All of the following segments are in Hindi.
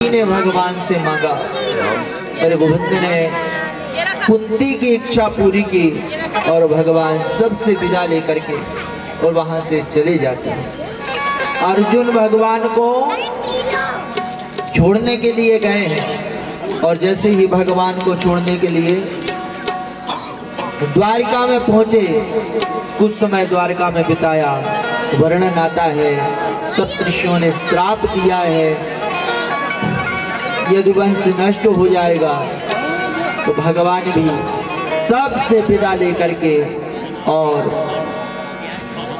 कुंती ने भगवान से मांगा, मेरे गोविंद ने कुंती की इच्छा पूरी की और भगवान सबसे विदा लेकर के और वहां से चले जाते हैं। अर्जुन भगवान को छोड़ने के लिए गए हैं और जैसे ही भगवान को छोड़ने के लिए द्वारिका में पहुंचे, कुछ समय द्वारिका में बिताया। वर्णन आता है सप्तऋषियों ने श्राप दिया है यदि वंश नष्ट हो जाएगा, तो भगवान भी सबसे विदा लेकर के और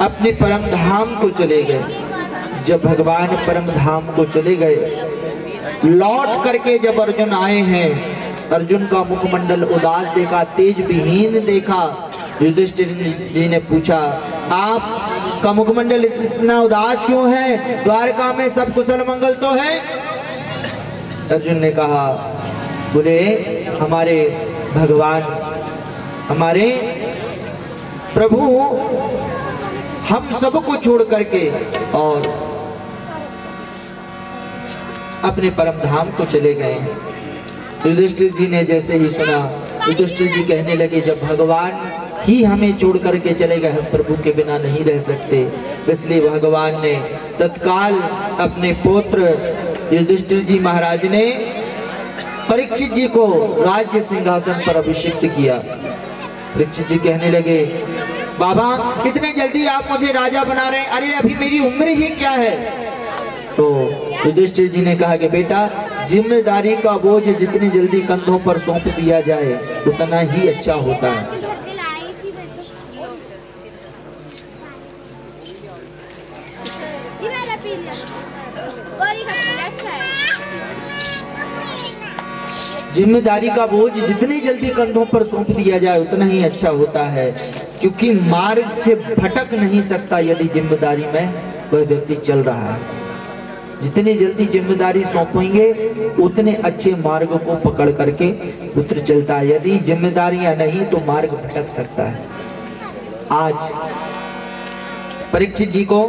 अपने परम धाम को चले गए। जब भगवान परम धाम को चले गए, लौट करके जब अर्जुन आए हैं, अर्जुन का मुखमंडल उदास देखा, तेज विहीन देखा। युधिष्ठिर जी ने पूछा, आपका मुखमंडल इतना उदास क्यों है? द्वारका में सब कुशल मंगल तो है? अर्जुन ने कहा, बोले हमारे भगवान, हमारे प्रभु हम सबको छोड़ करके और अपने परम धाम को चले गए हैं। युधिष्ठिर जी ने जैसे ही सुना, युधिष्ठिर जी कहने लगे, जब भगवान ही हमें छोड़ करके चले गए, हम प्रभु के बिना नहीं रह सकते। इसलिए भगवान ने तत्काल अपने पुत्र युधिष्ठिर जी महाराज ने परीक्षित जी को राज्य सिंहासन पर अभिषिक्त किया। परीक्षित जी कहने लगे, बाबा इतने जल्दी आप मुझे राजा बना रहे हैं, अरे अभी मेरी उम्र ही क्या है? तो युधिष्ठिर जी ने कहा कि बेटा, जिम्मेदारी का बोझ जितनी जल्दी कंधों पर सौंप दिया जाए उतना ही अच्छा होता है। जिम्मेदारी का बोझ जितनी जल्दी कंधों पर सौंप दिया जाए उतना ही अच्छा होता है, क्योंकि मार्ग से भटक नहीं सकता यदि जिम्मेदारी में वह व्यक्ति चल रहा है। जितनी जल्दी जिम्मेदारी सौंपेंगे उतने अच्छे मार्ग को पकड़ करके पुत्र चलता है। यदि जिम्मेदारियां नहीं तो मार्ग भटक सकता है। आज परीक्षित जी को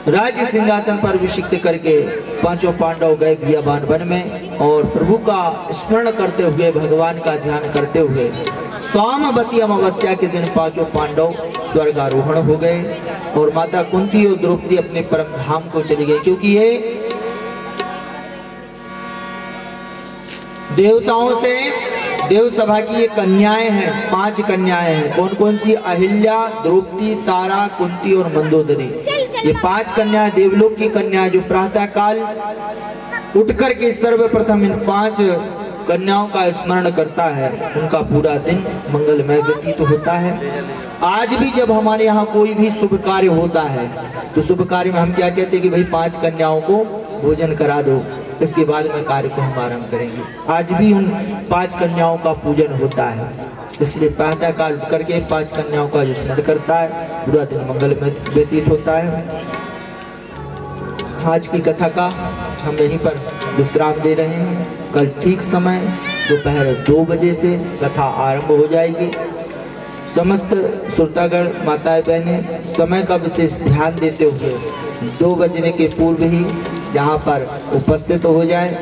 राज्य सिंहासन पर अभिषिक्त करके पांचों पांडव गए बियाबान वन में और प्रभु का स्मरण करते हुए, भगवान का ध्यान करते हुए सोमवती अमावस्या के दिन पांचों पांडव स्वर्गारोहण हो गए और माता कुंती और द्रौपदी अपने परम धाम को चली गई। क्योंकि ये देवताओं से देव सभा की ये कन्याएं हैं, 5 कन्याएं हैं। कौन कौन सी? अहिल्या, द्रौपदी, तारा, कुंती और मंदोदरी। ये 5 कन्याएं देवलोक की कन्याएं जो प्रातः काल उठ करके सर्वप्रथम इन 5 कन्याओं का स्मरण करता है, उनका पूरा दिन मंगलमय व्यतीत होता है। आज भी जब हमारे यहाँ कोई भी शुभ कार्य होता है तो शुभ कार्य में हम क्या कहते हैं कि भाई 5 कन्याओं को भोजन करा दो, इसके बाद में कार्य को हम आरंभ करेंगे। आज भी उन 5 कन्याओं का पूजन होता है, इसलिए प्रातः काल उठ करके 5 कन्याओं का स्मरण करता है, पूरा दिन मंगलमय व्यतीत होता है। आज की कथा का हम यहीं पर विश्राम दे रहे हैं। कल ठीक समय दोपहर 2 बजे से कथा आरंभ हो जाएगी। समस्त श्रोतागण, माताएं, बहनें समय का विशेष ध्यान देते हुए 2 बजने के पूर्व ही यहाँ पर उपस्थित हो जाएं।